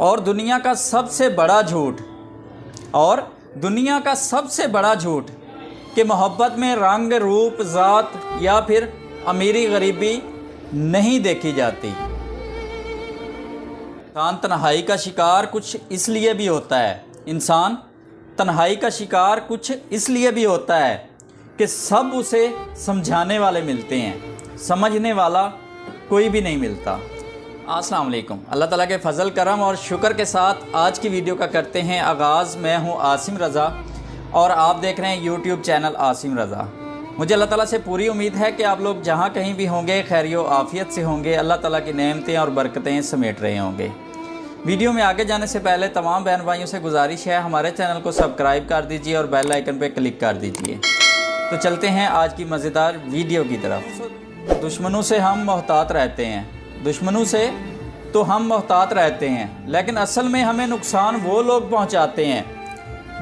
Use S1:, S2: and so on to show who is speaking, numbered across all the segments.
S1: और दुनिया का सबसे बड़ा झूठ कि मोहब्बत में रंग रूप ज़ात या फिर अमीरी गरीबी नहीं देखी जाती। इंसान तन्हाई का शिकार कुछ इसलिए भी होता है कि सब उसे समझाने वाले मिलते हैं, समझने वाला कोई भी नहीं मिलता। अस्सलाम वालेकुम। अल्लाह ताला के फ़ज़ल करम और शुक्र के साथ आज की वीडियो का करते हैं आगाज़। मैं हूं आसिम रज़ा और आप देख रहे हैं यूट्यूब चैनल आसिम रज़ा। मुझे अल्लाह ताला से पूरी उम्मीद है कि आप लोग जहां कहीं भी होंगे खैरियो आफ़ियत से होंगे, अल्लाह ताला की नेमतें और बरकतें समेट रहे होंगे। वीडियो में आगे जाने से पहले तमाम बहन भाइयों से गुजारिश है हमारे चैनल को सब्सक्राइब कर दीजिए और बेल आइकन पर क्लिक कर दीजिए। तो चलते हैं आज की मज़ेदार वीडियो की तरफ। दुश्मनों से हम मोहतात रहते हैं, लेकिन असल में हमें नुकसान वो लोग पहुंचाते हैं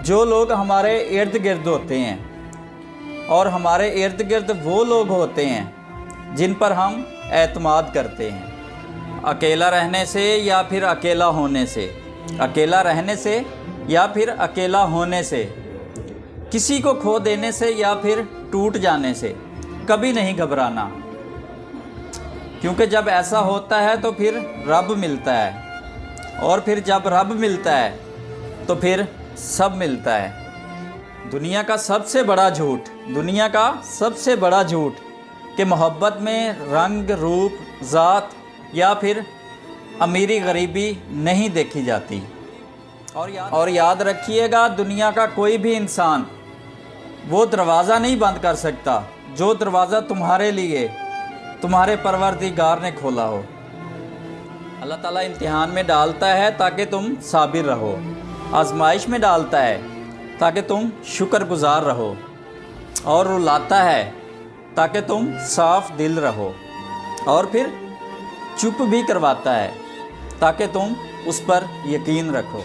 S1: जो लोग हमारे इर्द गिर्द होते हैं, और हमारे इर्द गिर्द वो लोग होते हैं जिन पर हम एतमाद करते हैं। अकेला रहने से या फिर अकेला होने से, किसी को खो देने से या फिर टूट जाने से कभी नहीं घबराना, क्योंकि जब ऐसा होता है तो फिर रब मिलता है, और फिर जब रब मिलता है तो फिर सब मिलता है। दुनिया का सबसे बड़ा झूठ कि मोहब्बत में रंग रूप ज़ात या फिर अमीरी गरीबी नहीं देखी जाती। और याद रखिएगा, दुनिया का कोई भी इंसान वो दरवाज़ा नहीं बंद कर सकता जो दरवाज़ा तुम्हारे लिए तुम्हारे परवरदिगार ने खोला हो। अल्लाह ताला इम्तिहान में डालता है ताकि तुम साबिर रहो, आजमाइश में डालता है ताकि तुम शुक्रगुजार रहो, और रुलाता है ताकि तुम साफ दिल रहो, और फिर चुप भी करवाता है ताकि तुम उस पर यकीन रखो।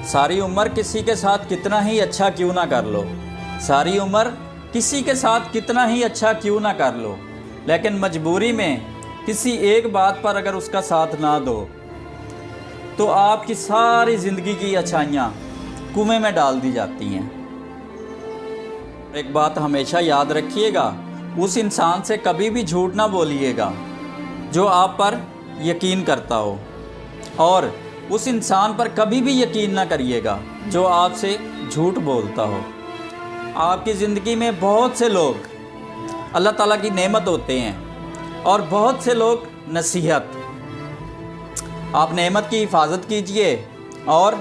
S1: सारी उम्र किसी के साथ कितना ही अच्छा क्यों ना कर लो, लेकिन मजबूरी में किसी एक बात पर अगर उसका साथ ना दो तो आपकी सारी ज़िंदगी की अच्छाइयाँ कुएं में डाल दी जाती हैं। एक बात हमेशा याद रखिएगा, उस इंसान से कभी भी झूठ ना बोलिएगा जो आप पर यकीन करता हो, और उस इंसान पर कभी भी यकीन ना करिएगा जो आपसे झूठ बोलता हो। आपकी ज़िंदगी में बहुत से लोग अल्लाह ताला की नेमत होते हैं और बहुत से लोग नसीहत। आप नेमत की हिफाजत कीजिए और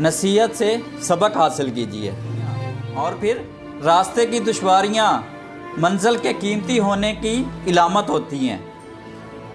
S1: नसीहत से सबक हासिल कीजिए, और फिर रास्ते की दुश्वारियाँ मंजिल के कीमती होने की इलामत होती हैं।